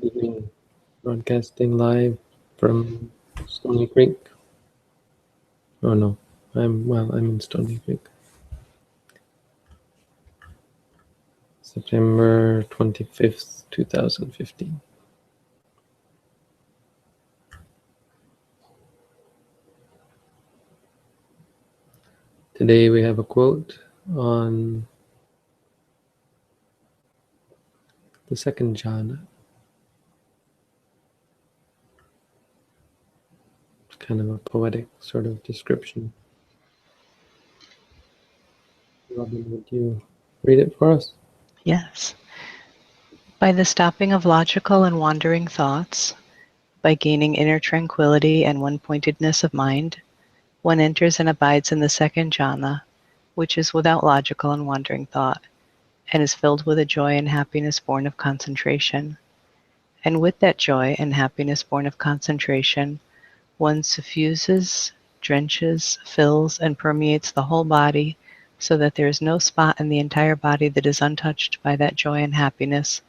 Good evening. Broadcasting live from Stony Creek. Oh no, I'm in Stony Creek. September 25th, 2015. Today we have a quote on the second jhana. It's kind of a poetic sort of description. Robin, would you read it for us? Yes. By the stopping of logical and wandering thoughts, by gaining inner tranquility and one-pointedness of mind, one enters and abides in the second jhana, which is without logical and wandering thought, and is filled with a joy and happiness born of concentration. And with that joy and happiness born of concentration, one suffuses, drenches, fills, and permeates the whole body, so that there is no spot in the entire body that is untouched by that joy and happiness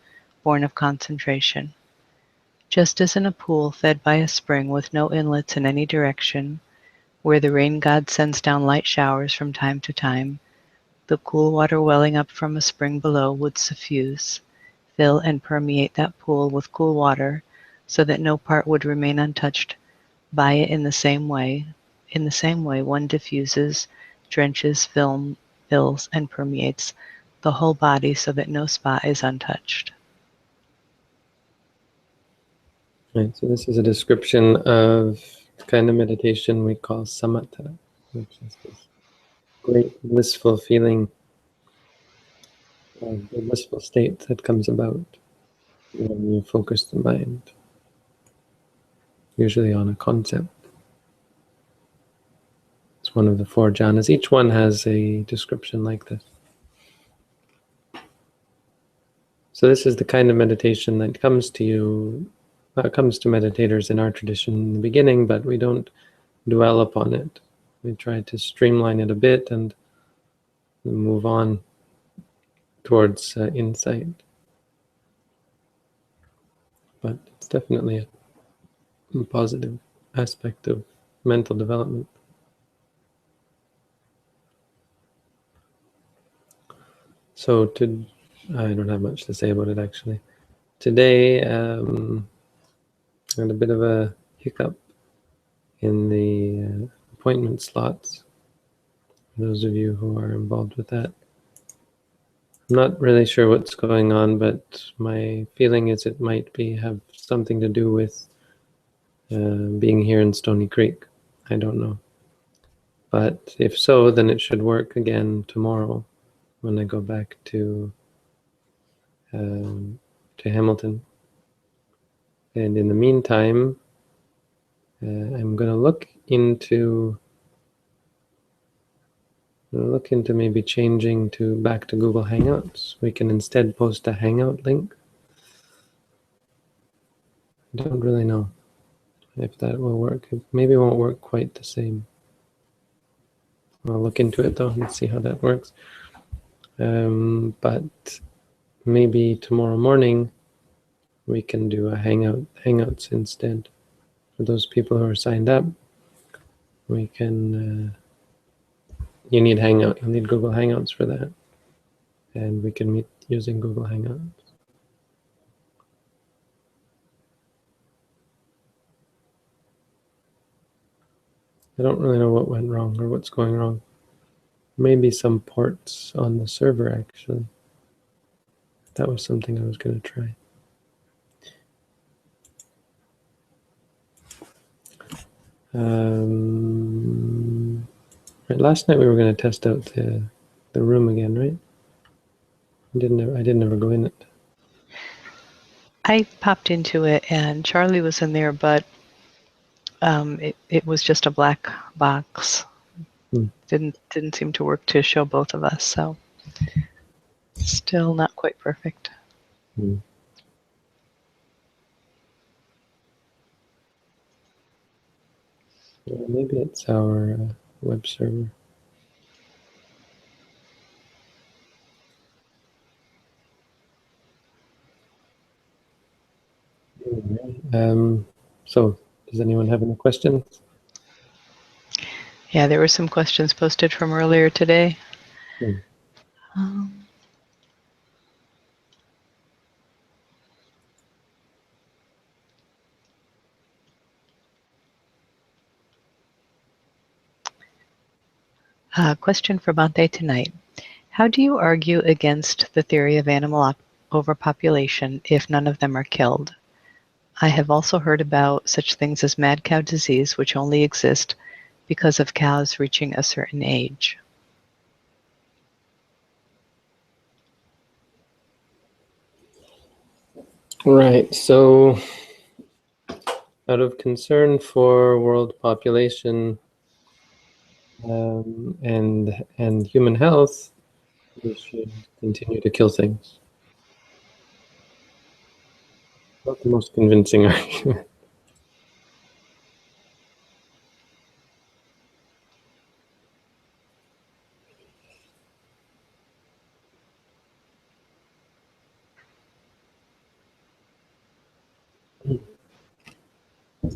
born of concentration. Just as in a pool fed by a spring with no inlets in any direction, where the rain god sends down light showers from time to time, the cool water welling up from a spring below would suffuse, fill, and permeate that pool with cool water, so that no part would remain untouched by it. In the same way, one diffuses, drenches, fills, and permeates the whole body, so that no spot is untouched. Right, so this is a description of the kind of meditation we call samatha, which is this great blissful feeling, the blissful state that comes about when you focus the mind, usually on a concept. It's one of the four jhanas. Each one has a description like this. So this is the kind of meditation that comes to you, comes to meditators in our tradition in the beginning, but we don't dwell upon it. We try to streamline it a bit and move on towards insight. But it's definitely a positive aspect of mental development. So I don't have much to say about it actually. Today, I had a bit of a hiccup in the appointment slots. For those of you who are involved with that, I'm not really sure what's going on, but my feeling is it might have something to do with being here in Stony Creek. I don't know. But if so, then it should work again tomorrow when I go back to Hamilton. And in the meantime, I'm going to look into maybe changing back to Google Hangouts. We can instead post a Hangout link. I don't really know if that will work. It maybe won't work quite the same. I'll look into it though and see how that works. But maybe tomorrow morning we can do a Hangouts instead. For those people who are signed up, we can. You need Hangout. You'll need Google Hangouts for that, and we can meet using Google Hangouts. I don't really know what went wrong or what's going wrong. Maybe some ports on the server, actually. That was something I was going to try. Right, last night we were going to test out the room again, right? I didn't ever go in it. I popped into it and Charlie was in there, but it was just a black box. Didn't seem to work to show both of us, so still not quite perfect. Yeah, maybe it's our web server. So, does anyone have any questions? Yeah, there were some questions posted from earlier today. Hmm. Question for Bhante tonight. How do you argue against the theory of animal overpopulation if none of them are killed? I have also heard about such things as mad cow disease, which only exist because of cows reaching a certain age. Right. So, out of concern for world population and human health, we should continue to kill things. Not the most convincing argument.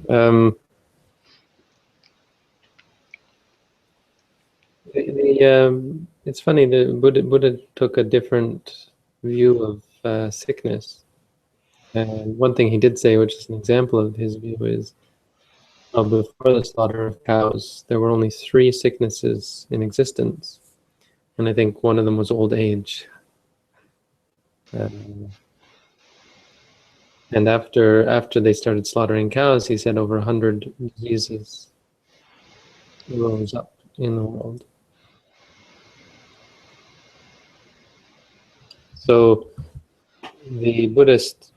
Um, it's funny, the Buddha took a different view of sickness. And one thing he did say, which is an example of his view, is before the slaughter of cows, there were only 3 sicknesses in existence. And I think one of them was old age. And after they started slaughtering cows, he said over 100 diseases rose up in the world. So the Buddhist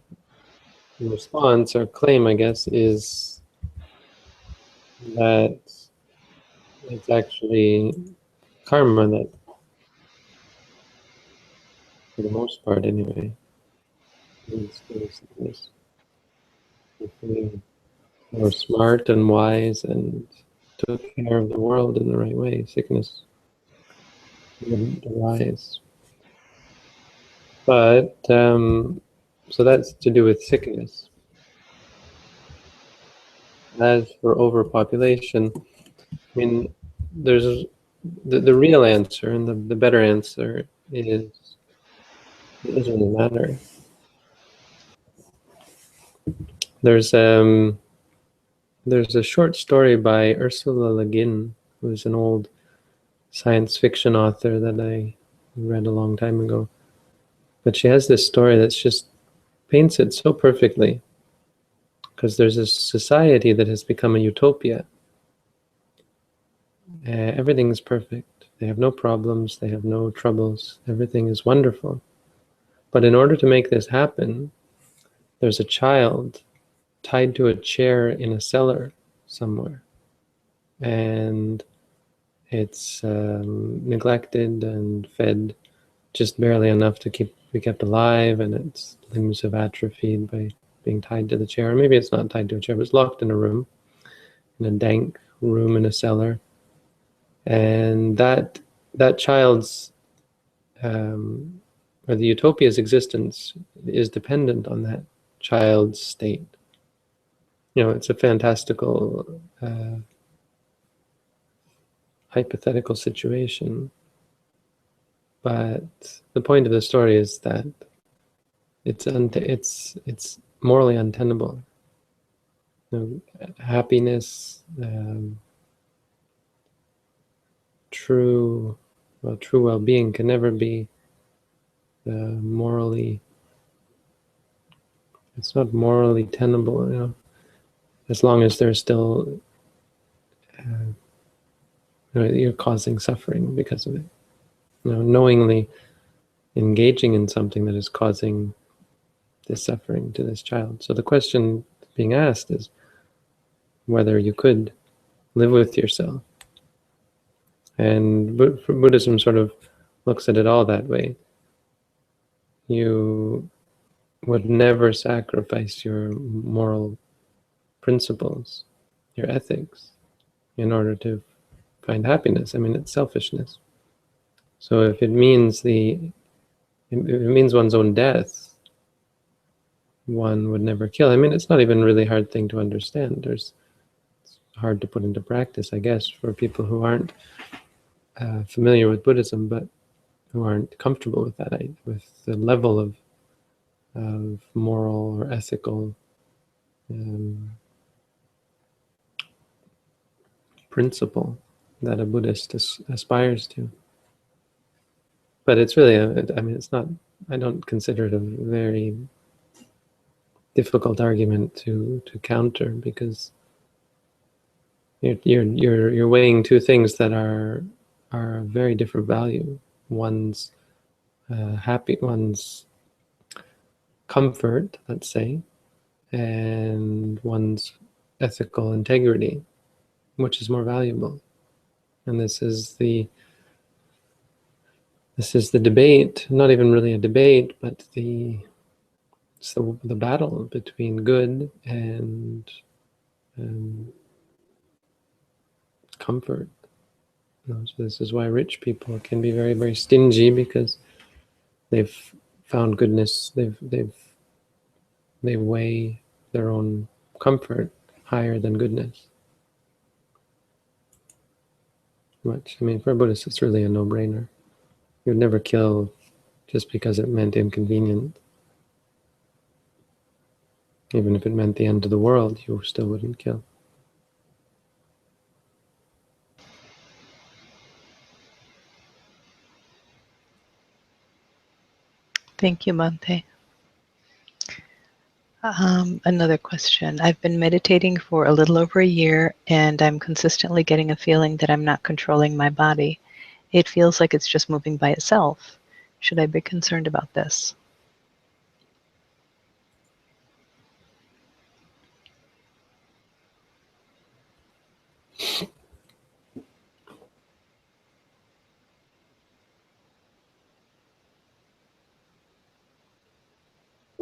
response or claim, I guess, is that it's actually karma that, for the most part anyway, is sickness. If we were smart and wise and took care of the world in the right way, sickness wouldn't arise. But so that's to do with sickness. As for overpopulation, I mean, there's the real answer and the better answer is it doesn't really matter. There's a short story by Ursula Le Guin, who's an old science fiction author that I read a long time ago. But she has this story that's just paints it so perfectly, because there's a society that has become a utopia. Everything is perfect. They have no problems. They have no troubles. Everything is wonderful. But in order to make this happen, there's a child tied to a chair in a cellar somewhere. And it's neglected and fed just barely enough to be kept alive, and its limbs have atrophied by being tied to the chair. Or maybe it's not tied to a chair, but it's locked in a room, in a dank room in a cellar. And that child's or the utopia's existence is dependent on that child's state. You know, it's a fantastical hypothetical situation, but the point of the story is that it's morally untenable. You know, happiness, true well-being can never be morally. It's not morally tenable, you know, as long as there's still you're causing suffering because of it. You know, knowingly engaging in something that is causing this suffering to this child. So the question being asked is whether you could live with yourself. And Buddhism sort of looks at it all that way. You would never sacrifice your moral principles, your ethics, in order to find happiness. I mean, it's selfishness. So if it means one's own death, one would never kill. I mean, it's not even a really hard thing to understand. It's hard to put into practice, I guess, for people who aren't familiar with Buddhism, but who aren't comfortable with that, with the level of moral or ethical principle that a Buddhist aspires to. But it's really, I mean, it's not, I don't consider it a very difficult argument to counter, because you're weighing two things that are of very different value. One's one's comfort, let's say, and one's ethical integrity, which is more valuable. And this is the debate, not even really a debate, but it's the battle between good and comfort. So this is why rich people can be very, very stingy, because they've found goodness. They weigh their own comfort higher than goodness. Which, I mean, for a Buddhist, it's really a no-brainer. You would never kill just because it meant inconvenient. Even if it meant the end of the world, you still wouldn't kill. Thank you, Bhante. Another question. I've been meditating for a little over a year, and I'm consistently getting a feeling that I'm not controlling my body. It feels like it's just moving by itself. Should I be concerned about this?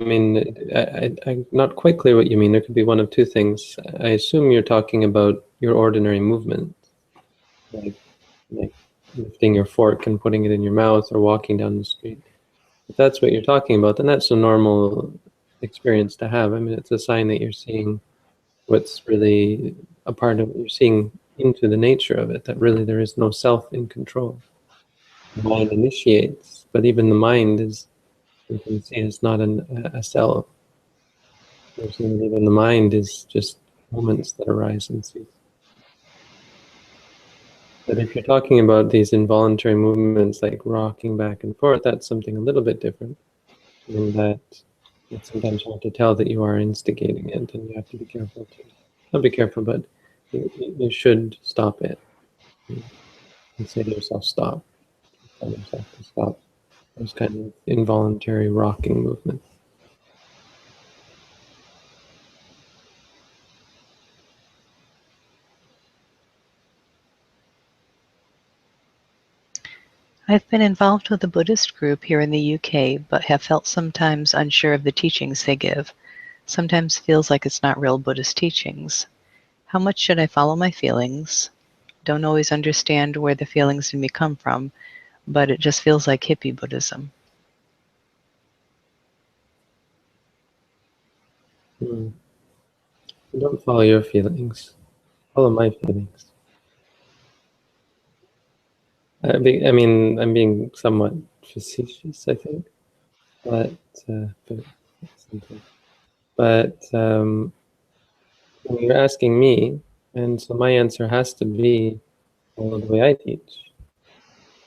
I mean, I'm not quite clear what you mean. There could be one of two things. I assume you're talking about your ordinary movement, like lifting your fork and putting it in your mouth, or walking down the street. If that's what you're talking about, then that's a normal experience to have. I mean, it's a sign that you're seeing what's really a part of, you're seeing into the nature of it, that really there is no self in control. The mind initiates, but even the mind is, you can see, it's not a self. Even the mind is just moments that arise and cease. But if you're talking about these involuntary movements like rocking back and forth, that's something a little bit different. In that it's sometimes hard to tell that you are instigating it, and you have to be careful to, not be careful, but you should stop it. And say to yourself, stop. Tell yourself to stop those kind of involuntary rocking movements. I've been involved with a Buddhist group here in the UK, but have felt sometimes unsure of the teachings they give. Sometimes feels like it's not real Buddhist teachings. How much should I follow my feelings? Don't always understand where the feelings in me come from, but it just feels like hippie Buddhism. Don't follow your feelings. Follow my feelings. I mean, I'm being somewhat facetious, I think, but when you're asking me, and so my answer has to be follow the way I teach.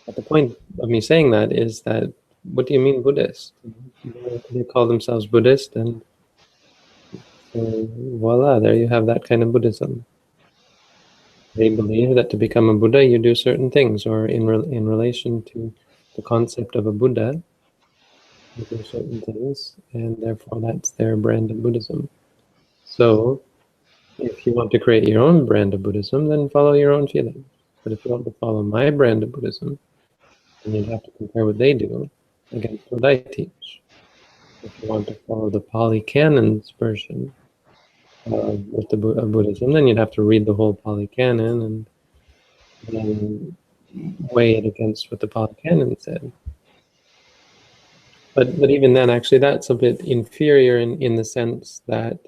But the point of me saying that is that, what do you mean Buddhist? They call themselves Buddhist, and so voila, there you have that kind of Buddhism. They believe that to become a Buddha, you do certain things, or in relation to the concept of a Buddha, you do certain things, and therefore that's their brand of Buddhism. So, if you want to create your own brand of Buddhism, then follow your own feelings. But if you want to follow my brand of Buddhism, then you'd have to compare what they do against what I teach. If you want to follow the Pali Canon's version of Buddhism, then you'd have to read the whole Pali Canon and then weigh it against what the Pali Canon said. But even then, actually, that's a bit inferior in the sense that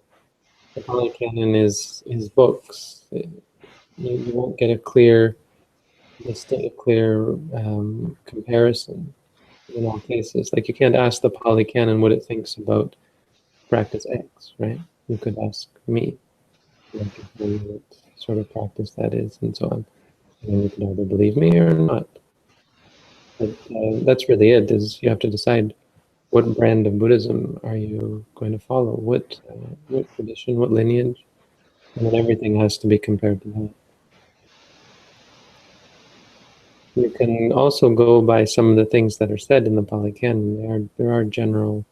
the Pali Canon is books. You won't get a clear comparison in all cases. Like you can't ask the Pali Canon what it thinks about practice X, right? You could ask me, and I could tell you what sort of practice that is, and so on. And then you could either believe me or not. But that's really it. Is you have to decide what brand of Buddhism are you going to follow, what tradition, what lineage, and then everything has to be compared to that. You can also go by some of the things that are said in the Pali Canon. There are general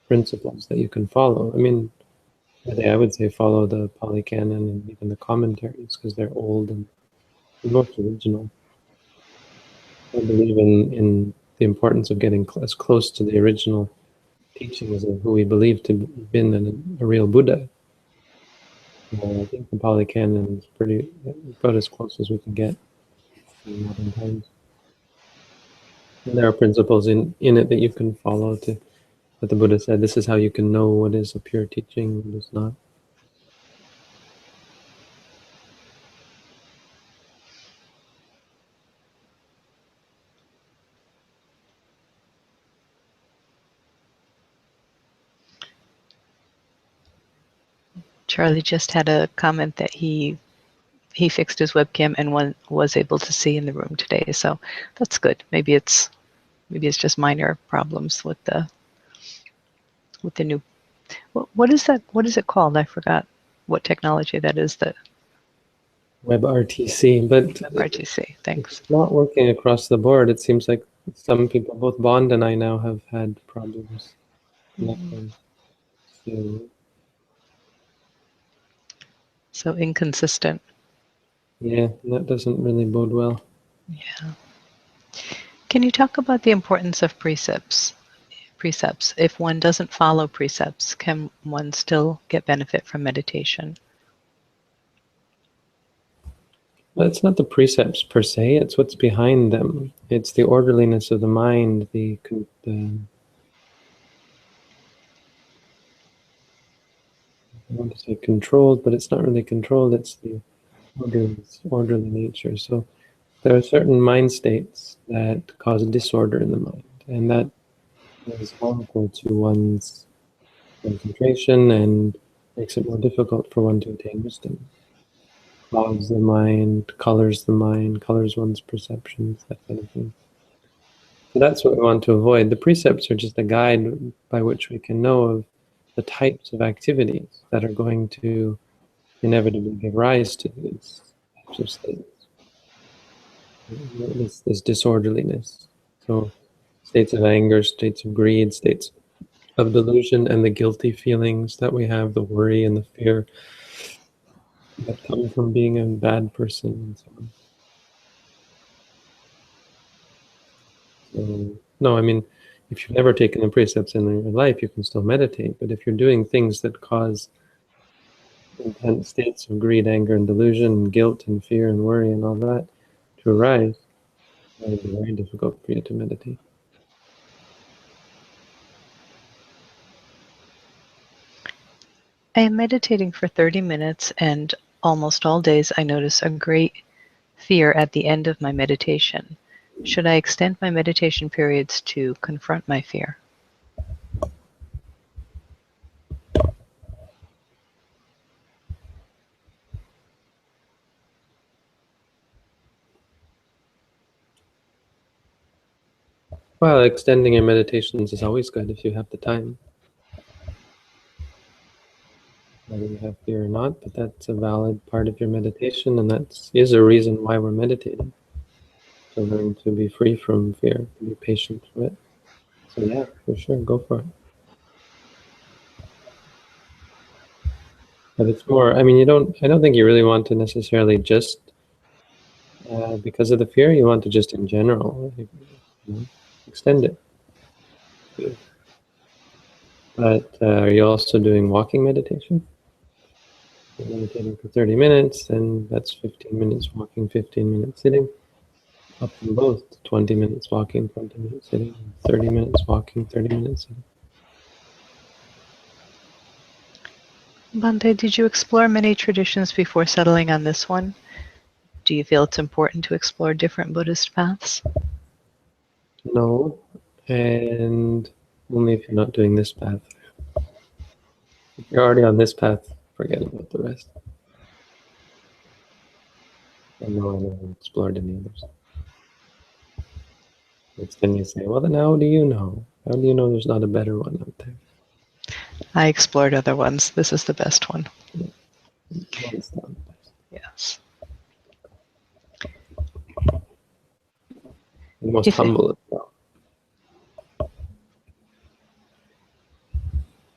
principles that you can follow. I mean, I would say follow the Pali Canon and even the commentaries because they're old and the most original. I believe in the importance of getting as close to the original teachings of who we believe to have been a real Buddha. I think the Pali Canon is about as close as we can get in modern times. And there are principles in it that you can follow that the Buddha said, this is how you can know what is a pure teaching, what is not. Charlie just had a comment that he fixed his webcam and was able to see in the room today, so that's good. Maybe it's just minor problems with the new. What is that? What is it called? I forgot what technology that is. That WebRTC, but RTC. Thanks. it's not working across the board. It seems like some people, both Bond and I now, have had problems connecting. So inconsistent. Yeah, that doesn't really bode well. Yeah. Can you talk about the importance of precepts? If one doesn't follow precepts, can one still get benefit from meditation? Well, it's not the precepts per se, it's what's behind them. It's the orderliness of the mind, I want to say controlled, but it's not really controlled, it's the orderly nature. So there are certain mind states that cause disorder in the mind, and that is harmful to one's concentration and makes it more difficult for one to attain wisdom. Clouds the mind, colors one's perceptions, that kind of thing. So that's what we want to avoid. The precepts are just a guide by which we can know of the types of activities that are going to inevitably give rise to these types of states, this disorderliness. So states of anger, states of greed, states of delusion, and the guilty feelings that we have, the worry and the fear that come from being a bad person and so on. So, no, I mean, if you've never taken the precepts in your life, you can still meditate. But if you're doing things that cause intense states of greed, anger, and delusion, and guilt, and fear, and worry, and all that to arise, it will be very difficult for you to meditate. I am meditating for 30 minutes, and almost all days I notice a great fear at the end of my meditation. Should I extend my meditation periods to confront my fear? Well, extending your meditations is always good if you have the time. Whether you have fear or not, but that's a valid part of your meditation, and that is a reason why we're meditating. To learn to be free from fear, to be patient with it. So yeah, for sure, go for it. But it's more, I mean, I don't think you really want to necessarily just, because of the fear, you want to just in general, extend it. But are you also doing walking meditation? You're meditating for 30 minutes, and that's 15 minutes walking, 15 minutes sitting. up from both 20 minutes walking, 20 minutes sitting, 30 minutes walking, 30 minutes sitting. Bhante, did you explore many traditions before settling on this one? Do you feel it's important to explore different Buddhist paths? No, and only if you're not doing this path. If you're already on this path, forget about the rest. And no, I never explored any others. Which then you say, well, then how do you know? How do you know there's not a better one out there? I explored other ones. This is the best one. Well, it's not the best. Yes. The most humble as well.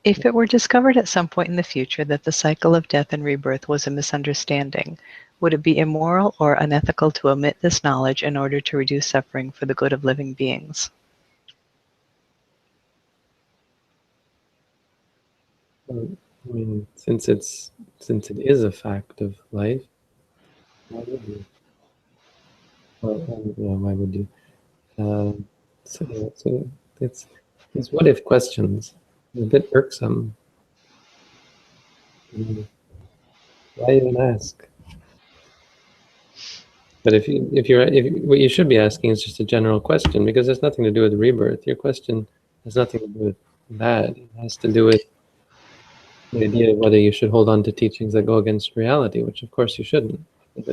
If it were discovered at some point in the future that the cycle of death and rebirth was a misunderstanding, would it be immoral or unethical to omit this knowledge in order to reduce suffering for the good of living beings? I mean, since it is a fact of life, why would you? Why would you? So it's these what if questions. They're a bit irksome. Why even ask? But if what you should be asking is just a general question, because there's nothing to do with rebirth. Your question has nothing to do with that. It has to do with the idea of whether you should hold on to teachings that go against reality, which of course you shouldn't. If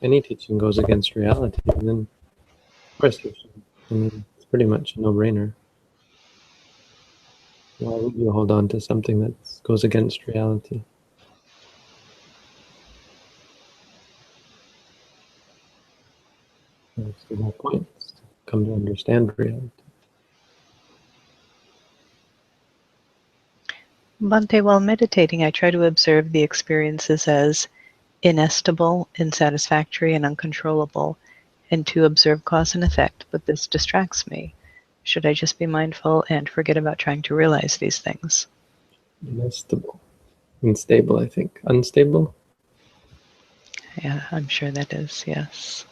any teaching goes against reality, then of course you should. I mean, it's pretty much a no-brainer. Why would you hold on to something that goes against reality? That's the whole point, is to come to understand reality. Bhante, while meditating, I try to observe the experiences as inestimable, unsatisfactory, and uncontrollable, and to observe cause and effect, but this distracts me. Should I just be mindful and forget about trying to realize these things? Unstable. Unstable, I think. Unstable? Yeah, I'm sure that is, yes.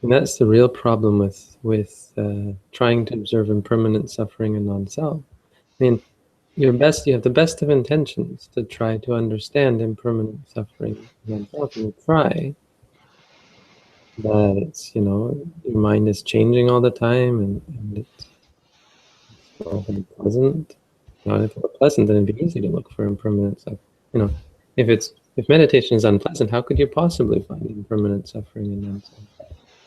And that's the real problem with trying to observe impermanent suffering and non-self. I mean, you have the best of intentions to try to understand impermanent suffering and non-self, and you try, but it's, your mind is changing all the time, and it's not very pleasant. If it were pleasant, then it'd be easy to look for impermanent suffering. If meditation is unpleasant, how could you possibly find impermanent suffering and non-self?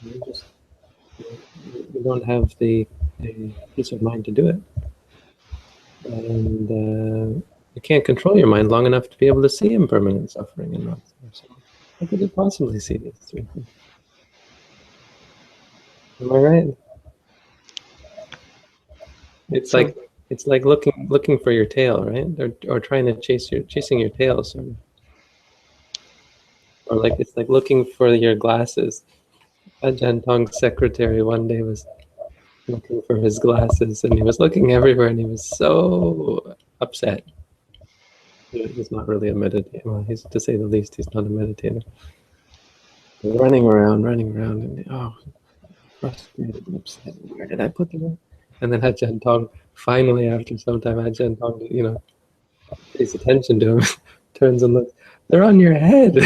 You don't have the peace of mind to do it, and you can't control your mind long enough to be able to see impermanent suffering and non-self. So how could you possibly see these three things? Am I right? It's like looking for your tail, right? Or trying to chasing your tail, sort of. Or it's like looking for your glasses. Ajahn Tong's secretary one day was looking for his glasses, and he was looking everywhere, and he was so upset. He's not really a meditator. Well, to say the least, he's not a meditator. He's running around, and frustrated and upset. Where did I put them? And then Ajahn Tong, finally, after some time, Ajahn Tong, pays attention to him, turns and looks. They're on your head.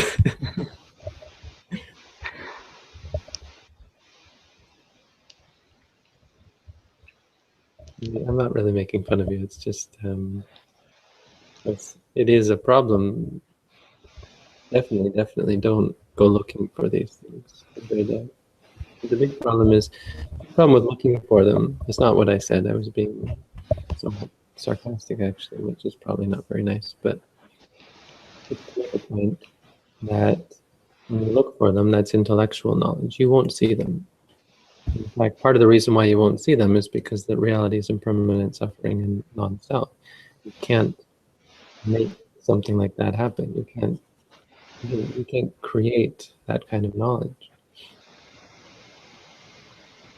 I'm not really making fun of you. It's just it is a problem. Definitely don't go looking for these things. The big problem is the problem with looking for them. It's not what I said. I was being somewhat sarcastic, actually, which is probably not very nice. But it's the point that when you look for them, that's intellectual knowledge. You won't see them. In fact, part of the reason why you won't see them is because the reality is impermanent suffering and non-self. You can't make something like that happen. You can't create that kind of knowledge.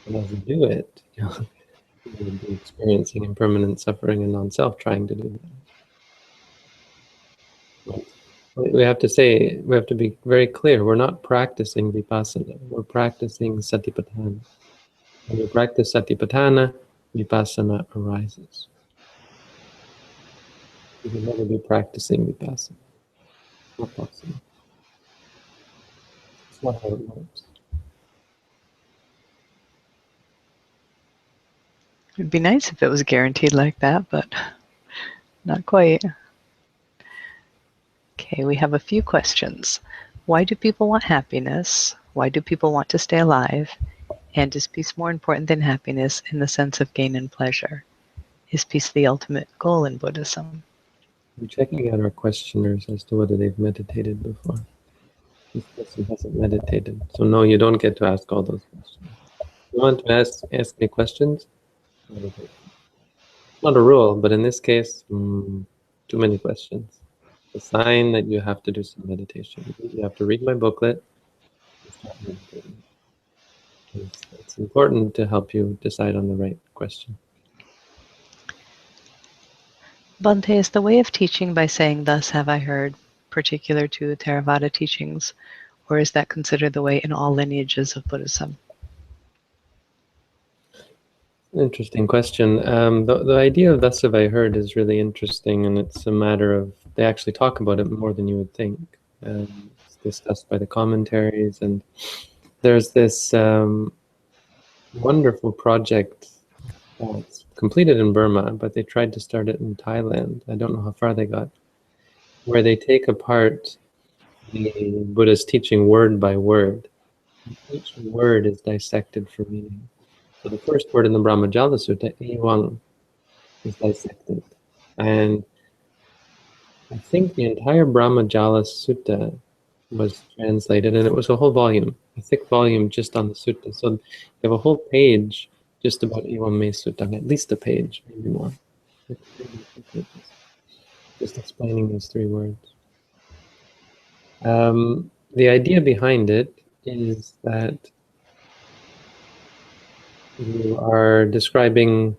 And as you do it, you'll be experiencing impermanent suffering and non-self trying to do that. We have to say, we have to be very clear. We're not practicing vipassana. We're practicing satipatthana. When you practice satipatthana, vipassana arises. You can never be practicing vipassana. It's not possible. It's not how it works. It'd be nice if it was guaranteed like that, but not quite. Okay, we have a few questions. Why do people want happiness? Why do people want to stay alive? And is peace more important than happiness in the sense of gain and pleasure? Is peace the ultimate goal in Buddhism? I'm checking out our questioners as to whether they've meditated before. This person hasn't meditated. So no, you don't get to ask all those questions. If you want to ask me questions, meditate. It's not a rule, but in this case, too many questions. It's a sign that you have to do some meditation. You have to read my booklet and start meditating. It's important to help you decide on the right question. Bhante, is the way of teaching by saying, "Thus have I heard," particular to Theravada teachings, or is that considered the way in all lineages of Buddhism? Interesting question. The idea of thus have I heard is really interesting, and it's a matter of, they actually talk about it more than you would think. It's discussed by the commentaries, and there's this wonderful project that's completed in Burma, but they tried to start it in Thailand. I don't know how far they got, where they take apart the Buddha's teaching word by word. Each word is dissected for meaning. So the first word in the Brahmajala Sutta, Ewang, is dissected. And I think the entire Brahmajala Sutta was translated, and it was a whole volume, a thick volume just on the sutta. So you have a whole page just about Ewang Me Sutta, at least a page, maybe more. Maybe 2 pages, just explaining these 3 words. The idea behind it is that you are describing,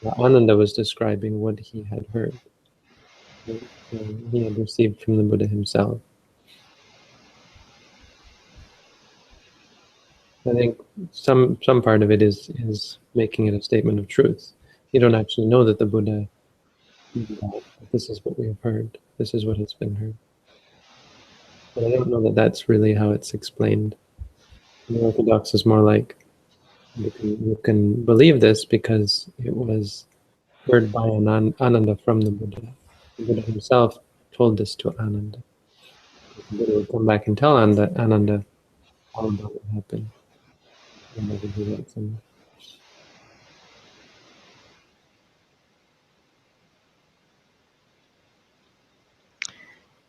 Ananda was describing what he had heard, what he had received from the Buddha himself. I think some part of it is making it a statement of truth. You don't actually know that the Buddha did that, but this is what we have heard. This is what has been heard. But I don't know that that's really how it's explained. The Orthodox is more like, you can believe this because it was heard by Ananda from the Buddha. The Buddha himself told this to Ananda. The Buddha would come back and tell Ananda all about what happened whenever he went somewhere.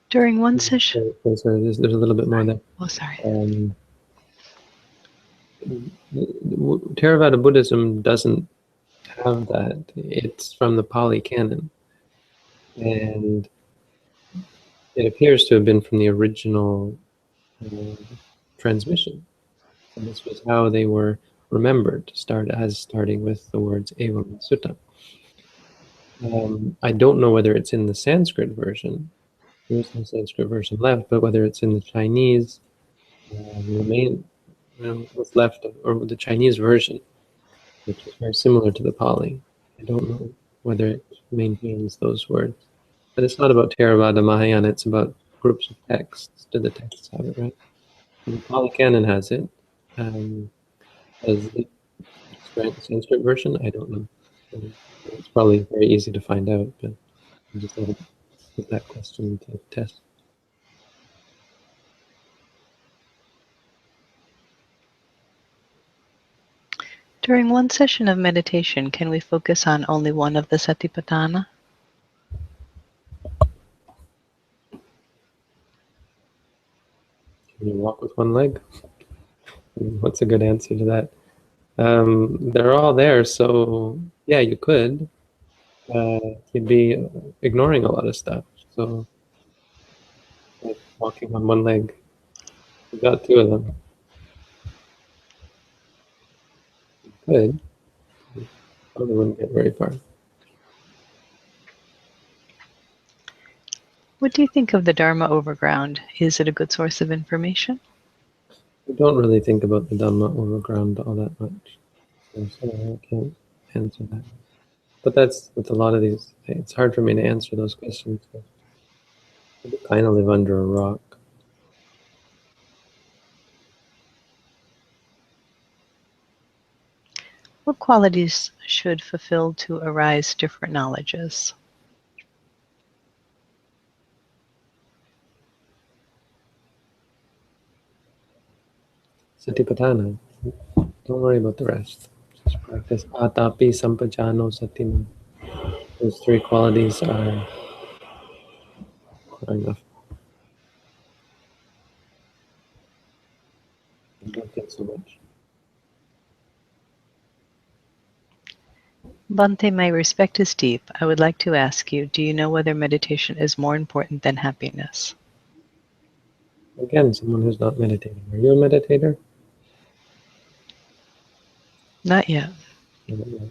During one session... Sorry, there's a little bit more there. Oh, sorry. Theravada Buddhism doesn't have that. It's from the Pali Canon. And it appears to have been from the original transmission. And this was how they were remembered, starting with the words Evam Sutta. I don't know whether it's in the Sanskrit version. There is no Sanskrit version left, but whether it's in the Chinese, what's left, or the Chinese version, which is very similar to the Pali. I don't know whether it maintains those words. But it's not about Theravada Mahayana, it's about groups of texts. Do the texts have it, right? The Pali Canon has it. Does the Sanskrit version? I don't know. It's probably very easy to find out, but I just thought I'd put that question to test. During one session of meditation, can we focus on only one of the Satipatthana? Can you walk with one leg? What's a good answer to that? They're all there, so yeah, you could. You'd be ignoring a lot of stuff. So, like walking on one leg, you got 2 of them. You could. You probably wouldn't get very far. What do you think of the Dharma overground? Is it a good source of information? I don't really think about the Dhamma overground all that much. So sorry, I can't answer that. But that's with a lot of these. It's hard for me to answer those questions. I kind of live under a rock. What qualities should fulfill to arise different knowledges? Satipatthana. Don't worry about the rest. Just practice atapi sampajano satima. Those three qualities are enough. I don't think so much. Bhante, my respect is deep. I would like to ask you, do you know whether meditation is more important than happiness? Again, someone who's not meditating. Are you a meditator? Not yet. Not yet.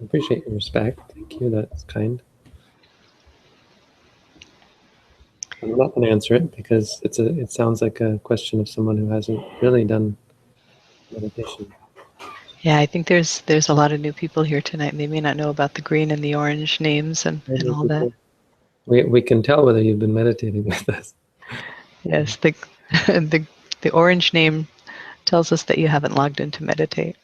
I appreciate your respect. Thank you. That's kind. I'm not going to answer it because it sounds like a question of someone who hasn't really done meditation. Yeah, I think there's a lot of new people here tonight. They may not know about the green and the orange names and all that. We can tell whether you've been meditating with us. Yes, the orange name tells us that you haven't logged in to meditate.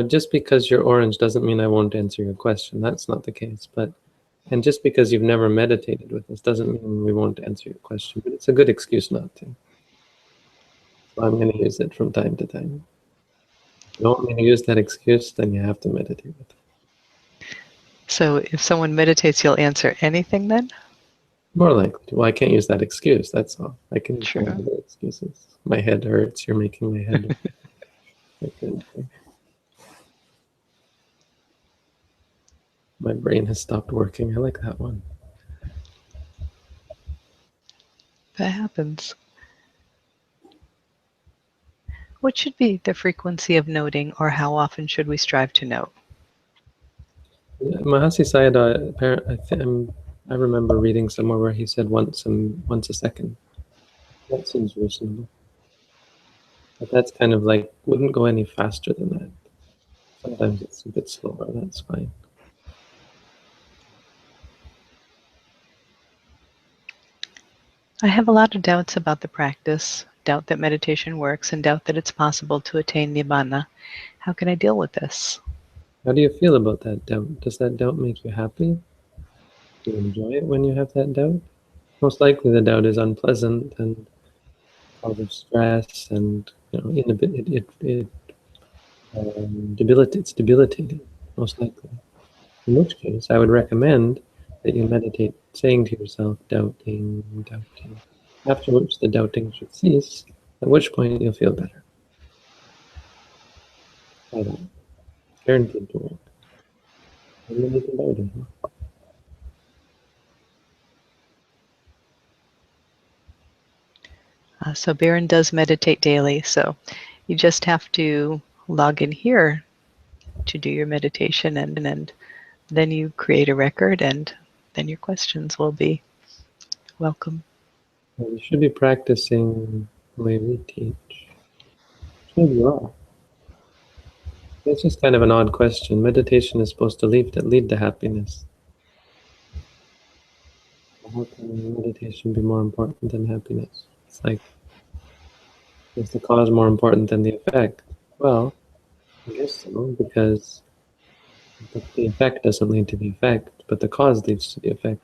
Just because you're orange doesn't mean I won't answer your question. That's not the case. And just because you've never meditated with us doesn't mean we won't answer your question. But it's a good excuse not to. So I'm going to use it from time to time. If you don't want me to use that excuse, then you have to meditate with us. So if someone meditates, you'll answer anything then? More likely. Well, I can't use that excuse. That's all. I can use True. other excuses. My head hurts. You're making my head. My brain has stopped working. I like that one. That happens. What should be the frequency of noting, or how often should we strive to note? Mahasi Sayadaw, I remember reading somewhere where he said once a second. That seems reasonable. But that's kind of like, wouldn't go any faster than that. Sometimes it's a bit slower, that's fine. I have a lot of doubts about the practice, doubt that meditation works, and doubt that it's possible to attain Nibbana. How can I deal with this? How do you feel about that doubt? Does that doubt make you happy? Do you enjoy it when you have that doubt? Most likely the doubt is unpleasant and causes stress and it's debilitating, most likely. In which case, I would recommend that you meditate saying to yourself, doubting, doubting, after which the doubting should cease, at which point you'll feel better. Try that. Guaranteed to work. And then you can doubt it. So Baron does meditate daily, so you just have to log in here to do your meditation, and then you create a record, and then your questions will be welcome. Well, you should be practicing the way we teach. Maybe you are. It's just kind of an odd question. Meditation is supposed to lead to happiness. How can meditation be more important than happiness? It's like, is the cause more important than the effect? Well, I guess so, because the effect doesn't lead to the effect, but the cause leads to the effect.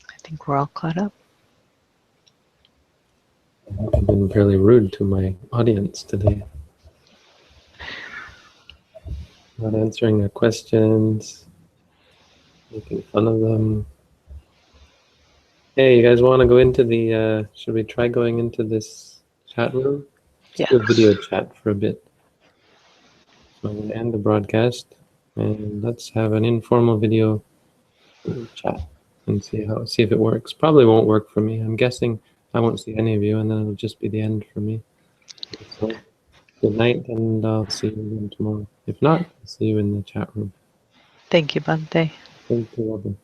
I think we're all caught up. I've been fairly rude to my audience today. Not answering their questions, making fun of them. Hey, you guys want to go into the, should we try going into this chat room? Let's do a video chat for a bit. I'm going to end the broadcast, and let's have an informal video chat and see if it works. Probably won't work for me. I'm guessing I won't see any of you, and then it'll just be the end for me. So good night, and I'll see you again tomorrow. If not, I'll see you in the chat room. Thank you, Bhante. Thank you, Robin.